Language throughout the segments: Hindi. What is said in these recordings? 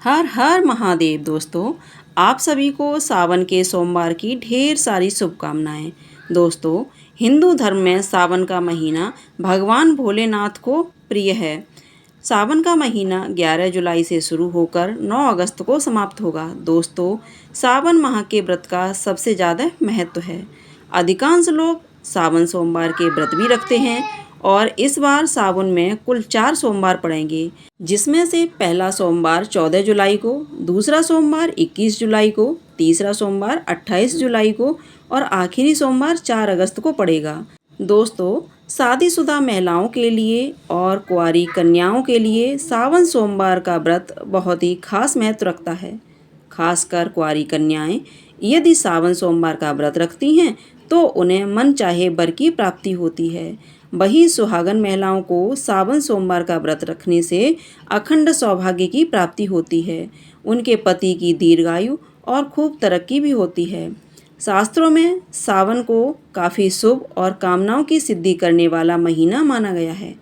हर हर महादेव दोस्तों, आप सभी को सावन के सोमवार की ढेर सारी शुभकामनाएं। दोस्तों, हिंदू धर्म में सावन का महीना भगवान भोलेनाथ को प्रिय है। सावन का महीना 11 जुलाई से शुरू होकर 9 अगस्त को समाप्त होगा। दोस्तों, सावन माह के व्रत का सबसे ज़्यादा महत्व है। अधिकांश लोग सावन सोमवार के व्रत भी रखते हैं और इस बार सावन में कुल 4 सोमवार पड़ेंगे, जिसमें से पहला सोमवार 14 जुलाई को, दूसरा सोमवार 21 जुलाई को, तीसरा सोमवार 28 जुलाई को और आखिरी सोमवार 4 अगस्त को पड़ेगा। दोस्तों, शादीशुदा महिलाओं के लिए और कुंवारी कन्याओं के लिए सावन सोमवार का व्रत बहुत ही खास महत्व रखता है। खासकर कुंवारी कन्याएं यदि सावन सोमवार का व्रत रखती हैं तो उन्हें मन चाहे वर की प्राप्ति होती है। वहीं सुहागन महिलाओं को सावन सोमवार का व्रत रखने से अखंड सौभाग्य की प्राप्ति होती है। उनके पति की दीर्घायु और खूब तरक्की भी होती है। शास्त्रों में सावन को काफ़ी शुभ और कामनाओं की सिद्धि करने वाला महीना माना गया है,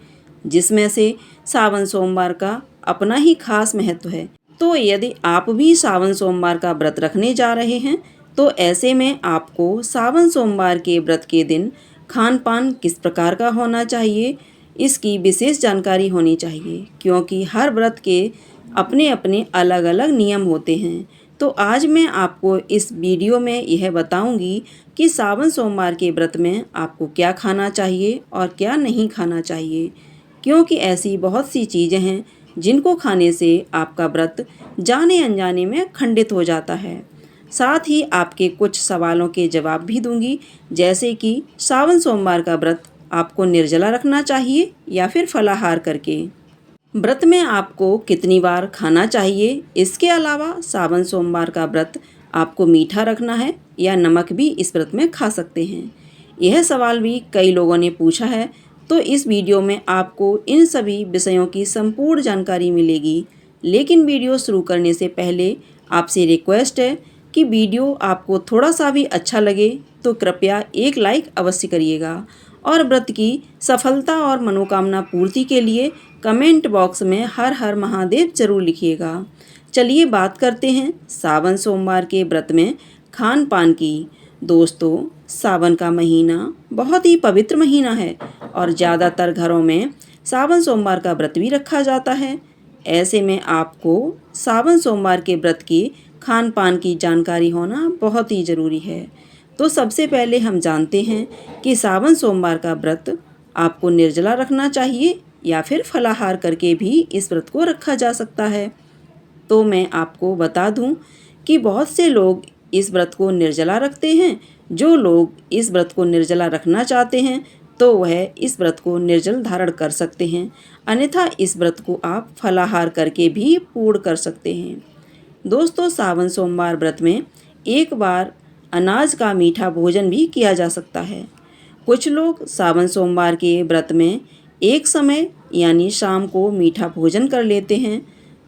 जिसमें से सावन सोमवार का अपना ही खास महत्व है। तो यदि आप भी सावन सोमवार का व्रत रखने जा रहे हैं तो ऐसे में आपको सावन सोमवार के व्रत के दिन खान पान किस प्रकार का होना चाहिए, इसकी विशेष जानकारी होनी चाहिए, क्योंकि हर व्रत के अपने अपने अलग अलग नियम होते हैं। तो आज मैं आपको इस वीडियो में यह बताऊंगी कि सावन सोमवार के व्रत में आपको क्या खाना चाहिए और क्या नहीं खाना चाहिए, क्योंकि ऐसी बहुत सी चीज़ें हैं जिनको खाने से आपका व्रत जाने अनजाने में खंडित हो जाता है। साथ ही आपके कुछ सवालों के जवाब भी दूंगी, जैसे कि सावन सोमवार का व्रत आपको निर्जला रखना चाहिए या फिर फलाहार करके, व्रत में आपको कितनी बार खाना चाहिए, इसके अलावा सावन सोमवार का व्रत आपको मीठा रखना है या नमक भी इस व्रत में खा सकते हैं। यह सवाल भी कई लोगों ने पूछा है, तो इस वीडियो में आपको इन सभी विषयों की संपूर्ण जानकारी मिलेगी। लेकिन वीडियो शुरू करने से पहले आपसे रिक्वेस्ट है कि वीडियो आपको थोड़ा सा भी अच्छा लगे तो कृपया एक लाइक अवश्य करिएगा और व्रत की सफलता और मनोकामना पूर्ति के लिए कमेंट बॉक्स में हर हर महादेव जरूर लिखिएगा। चलिए बात करते हैं सावन सोमवार के व्रत में खान पान की। दोस्तों, सावन का महीना बहुत ही पवित्र महीना है और ज़्यादातर घरों में सावन सोमवार का व्रत भी रखा जाता है। ऐसे में आपको सावन सोमवार के व्रत की खान पान की जानकारी होना बहुत ही ज़रूरी है। तो सबसे पहले हम जानते हैं कि सावन सोमवार का व्रत आपको निर्जला रखना चाहिए या फिर फलाहार करके भी इस व्रत को रखा जा सकता है। तो मैं आपको बता दूं कि बहुत से लोग इस व्रत को निर्जला रखते हैं। जो लोग इस व्रत को निर्जला रखना चाहते हैं तो वह इस व्रत को निर्जल धारण कर सकते हैं, अन्यथा इस व्रत को आप फलाहार करके भी पूर्ण कर सकते हैं। दोस्तों, सावन सोमवार व्रत में एक बार अनाज का मीठा भोजन भी किया जा सकता है। कुछ लोग सावन सोमवार के व्रत में एक समय यानी शाम को मीठा भोजन कर लेते हैं।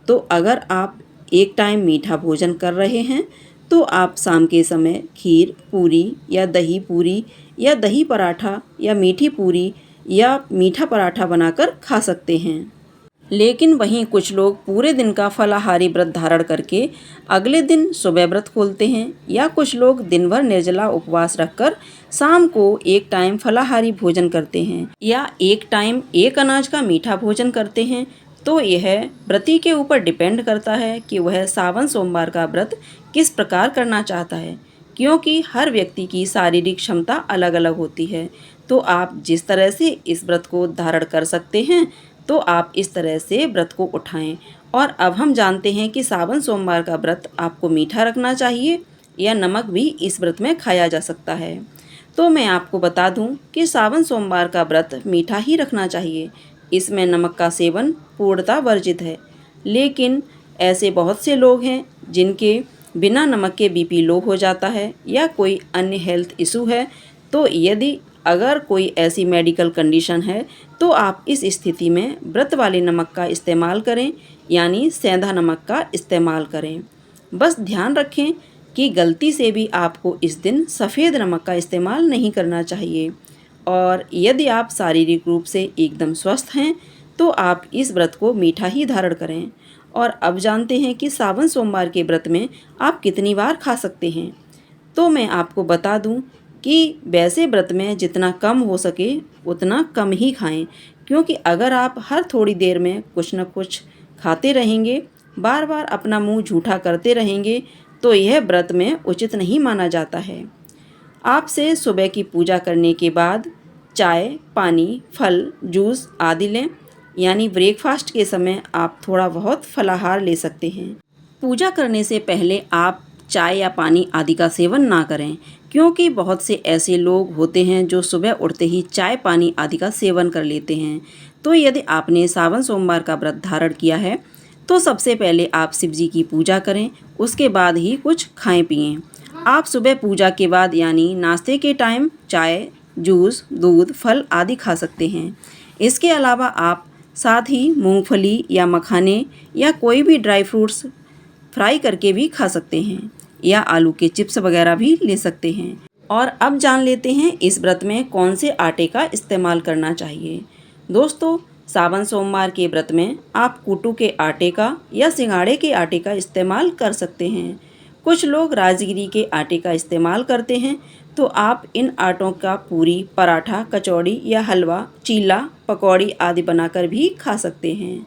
तो अगर आप एक टाइम मीठा भोजन कर रहे हैं तो आप शाम के समय खीर पूरी या दही पराठा या मीठी पूरी या मीठा पराठा बनाकर खा सकते हैं। लेकिन वहीं कुछ लोग पूरे दिन का फलाहारी व्रत धारण करके अगले दिन सुबह व्रत खोलते हैं, या कुछ लोग दिन भर निर्जला उपवास रखकर शाम को एक टाइम फलाहारी भोजन करते हैं या एक टाइम एक अनाज का मीठा भोजन करते हैं। तो यह व्रती के ऊपर डिपेंड करता है कि वह सावन सोमवार का व्रत किस प्रकार करना चाहता है, क्योंकि हर व्यक्ति की शारीरिक क्षमता अलग अलग होती है। तो आप जिस तरह से इस व्रत को धारण कर सकते हैं तो आप इस तरह से व्रत को उठाएं। और अब हम जानते हैं कि सावन सोमवार का व्रत आपको मीठा रखना चाहिए या नमक भी इस व्रत में खाया जा सकता है। तो मैं आपको बता दूं कि सावन सोमवार का व्रत मीठा ही रखना चाहिए। इसमें नमक का सेवन पूर्णतः वर्जित है। लेकिन ऐसे बहुत से लोग हैं जिनके बिना नमक के बीपी लो हो जाता है या कोई अन्य हेल्थ इशू है। तो यदि अगर कोई ऐसी मेडिकल कंडीशन है तो आप इस स्थिति में व्रत वाले नमक का इस्तेमाल करें, यानी सेंधा नमक का इस्तेमाल करें। बस ध्यान रखें कि गलती से भी आपको इस दिन सफ़ेद नमक का इस्तेमाल नहीं करना चाहिए। और यदि आप शारीरिक रूप से एकदम स्वस्थ हैं तो आप इस व्रत को मीठा ही धारण करें। और अब जानते हैं कि सावन सोमवार के व्रत में आप कितनी बार खा सकते हैं। तो मैं आपको बता दूं कि वैसे व्रत में जितना कम हो सके उतना कम ही खाएं, क्योंकि अगर आप हर थोड़ी देर में कुछ न कुछ खाते रहेंगे, बार बार अपना मुंह झूठा करते रहेंगे, तो यह व्रत में उचित नहीं माना जाता है। आपसे सुबह की पूजा करने के बाद चाय, पानी, फल, जूस आदि लें, यानी ब्रेकफास्ट के समय आप थोड़ा बहुत फलाहार ले सकते हैं। पूजा करने से पहले आप चाय या पानी आदि का सेवन ना करें, क्योंकि बहुत से ऐसे लोग होते हैं जो सुबह उठते ही चाय पानी आदि का सेवन कर लेते हैं। तो यदि आपने सावन सोमवार का व्रत धारण किया है तो सबसे पहले आप शिव जी की पूजा करें, उसके बाद ही कुछ खाएं पिएं। आप सुबह पूजा के बाद यानी नाश्ते के टाइम चाय, जूस, दूध, फल आदि खा सकते हैं। इसके अलावा आप साथ ही मूंगफली या मखाने या कोई भी ड्राई फ्रूट्स फ्राई करके भी खा सकते हैं, या आलू के चिप्स वगैरह भी ले सकते हैं। और अब जान लेते हैं इस व्रत में कौन से आटे का इस्तेमाल करना चाहिए। दोस्तों, सावन सोमवार के व्रत में आप कूटू के आटे का या सिंघाड़े के आटे का इस्तेमाल कर सकते हैं। कुछ लोग राजगिरी के आटे का इस्तेमाल करते हैं, तो आप इन आटों का पूरी, पराठा, कचौड़ी या हलवा, चीला, पकौड़ी आदि बनाकर भी खा सकते हैं।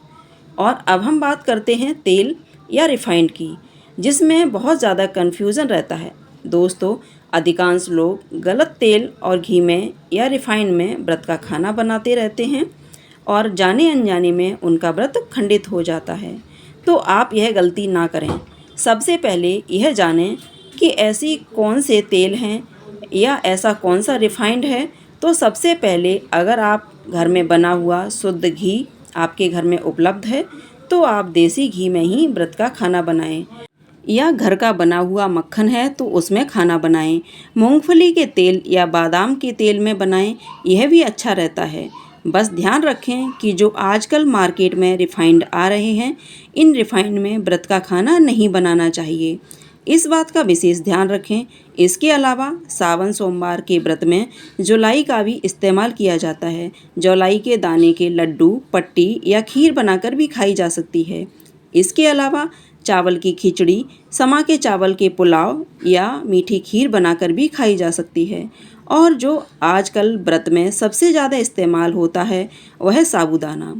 और अब हम बात करते हैं तेल या रिफाइंड की, जिसमें बहुत ज़्यादा कन्फ्यूज़न रहता है। दोस्तों, अधिकांश लोग गलत तेल और घी में या रिफाइंड में व्रत का खाना बनाते रहते हैं और जाने अनजाने में उनका व्रत खंडित हो जाता है। तो आप यह गलती ना करें। सबसे पहले यह जानें कि ऐसी कौन से तेल हैं या ऐसा कौन सा रिफाइंड है। तो सबसे पहले अगर आप घर में बना हुआ शुद्ध घी आपके घर में उपलब्ध है तो आप देसी घी में ही व्रत का खाना बनाएं, या घर का बना हुआ मक्खन है तो उसमें खाना बनाएं। मूंगफली के तेल या बादाम के तेल में बनाएं, यह भी अच्छा रहता है। बस ध्यान रखें कि जो आजकल मार्केट में रिफाइंड आ रहे हैं, इन रिफाइंड में व्रत का खाना नहीं बनाना चाहिए। इस बात का विशेष ध्यान रखें। इसके अलावा सावन सोमवार के व्रत में जौलाई का भी इस्तेमाल किया जाता है। जौलाई के दाने के लड्डू, पट्टी या खीर बनाकर भी खाई जा सकती है। इसके अलावा चावल की खिचड़ी, समा के चावल के पुलाव या मीठी खीर बनाकर भी खाई जा सकती है। और जो आजकल व्रत में सबसे ज़्यादा इस्तेमाल होता है वह है साबूदाना।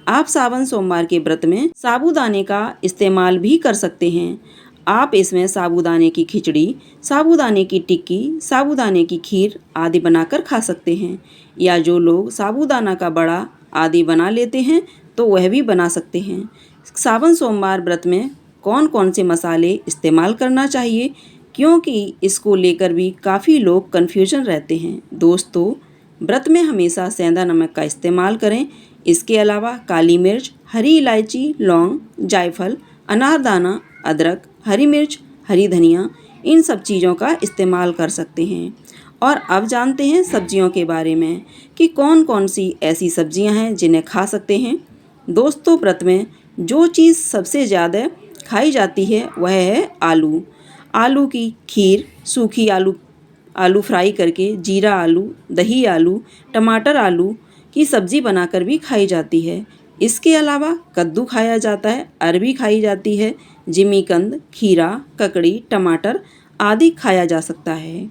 आप सावन सोमवार के व्रत में साबूदाने का इस्तेमाल भी कर सकते हैं। आप इसमें साबूदाने की खिचड़ी, साबूदाने की टिक्की, साबूदाने की खीर आदि बनाकर खा सकते हैं, या जो लोग साबूदाना का बड़ा आदि बना लेते हैं तो वह भी बना सकते हैं। सावन सोमवार व्रत में कौन कौन से मसाले इस्तेमाल करना चाहिए, क्योंकि इसको लेकर भी काफ़ी लोग कन्फ्यूजन रहते हैं। दोस्तों, व्रत में हमेशा सेंधा नमक का इस्तेमाल करें। इसके अलावा काली मिर्च, हरी इलायची, लौंग, जायफल, अनारदाना, अदरक, हरी मिर्च, हरी धनिया, इन सब चीज़ों का इस्तेमाल कर सकते हैं। और अब जानते हैं सब्जियों के बारे में कि कौन कौन सी ऐसी सब्जियां हैं जिन्हें खा सकते हैं। दोस्तों, व्रत में जो चीज़ सबसे ज़्यादा खाई जाती है वह है आलू। आलू की खीर, सूखी आलू फ्राई करके, जीरा आलू, दही आलू, टमाटर आलू की सब्ज़ी बनाकर भी खाई जाती है। इसके अलावा कद्दू खाया जाता है, अरबी खाई जाती है, जिमीकंद, खीरा, ककड़ी, टमाटर आदि खाया जा सकता है।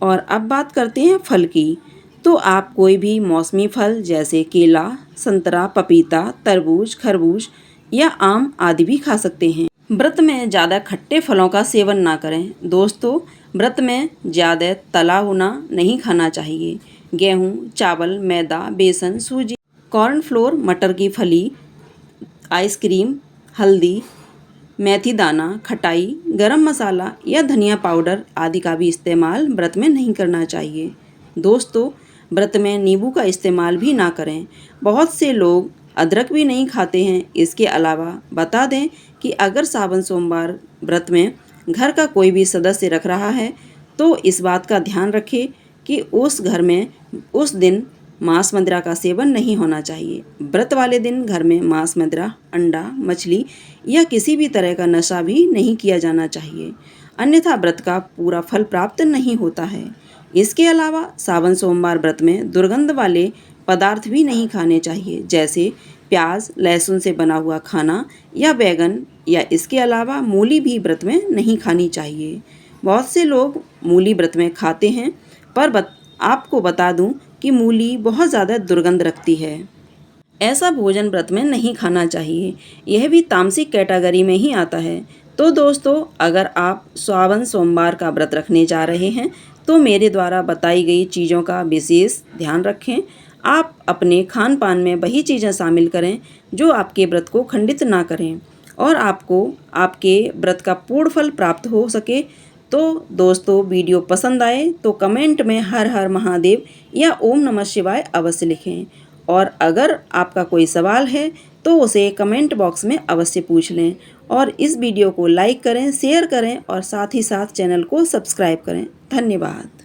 और अब बात करते हैं फल की। तो आप कोई भी मौसमी फल जैसे केला, संतरा, पपीता, तरबूज, खरबूज या आम आदि भी खा सकते हैं। व्रत में ज़्यादा खट्टे फलों का सेवन ना करें। दोस्तों, व्रत में ज़्यादा तला हुआ नहीं खाना चाहिए। गेहूँ, चावल, मैदा, बेसन, सूजी, कॉर्नफ्लोर, मटर की फली, आइसक्रीम, हल्दी, मेथी दाना, खटाई, गरम मसाला या धनिया पाउडर आदि का भी इस्तेमाल व्रत में नहीं करना चाहिए। दोस्तों, व्रत में नींबू का इस्तेमाल भी ना करें। बहुत से लोग अदरक भी नहीं खाते हैं। इसके अलावा बता दें कि अगर सावन सोमवार व्रत में घर का कोई भी सदस्य रख रहा है तो इस बात का ध्यान रखें कि उस घर में उस दिन मांस मदिरा का सेवन नहीं होना चाहिए। व्रत वाले दिन घर में मांस मदिरा, अंडा, मछली या किसी भी तरह का नशा भी नहीं किया जाना चाहिए, अन्यथा व्रत का पूरा फल प्राप्त नहीं होता है। इसके अलावा सावन सोमवार व्रत में दुर्गंध वाले पदार्थ भी नहीं खाने चाहिए, जैसे प्याज लहसुन से बना हुआ खाना या बैगन या इसके अलावा मूली भी व्रत में नहीं खानी चाहिए। बहुत से लोग मूली व्रत में खाते हैं, पर आपको बता दूं कि मूली बहुत ज़्यादा दुर्गंध रखती है। ऐसा भोजन व्रत में नहीं खाना चाहिए। यह भी तामसिक कैटेगरी में ही आता है। तो दोस्तों, अगर आप सावन सोमवार का व्रत रखने जा रहे हैं तो मेरे द्वारा बताई गई चीज़ों का विशेष ध्यान रखें। आप अपने खान पान में वही चीज़ें शामिल करें जो आपके व्रत को खंडित ना करें और आपको आपके व्रत का पूर्ण फल प्राप्त हो सके। तो दोस्तों, वीडियो पसंद आए तो कमेंट में हर हर महादेव या ओम नमः शिवाय अवश्य लिखें। और अगर आपका कोई सवाल है तो उसे कमेंट बॉक्स में अवश्य पूछ लें। और इस वीडियो को लाइक करें, शेयर करें और साथ ही साथ चैनल को सब्सक्राइब करें। धन्यवाद।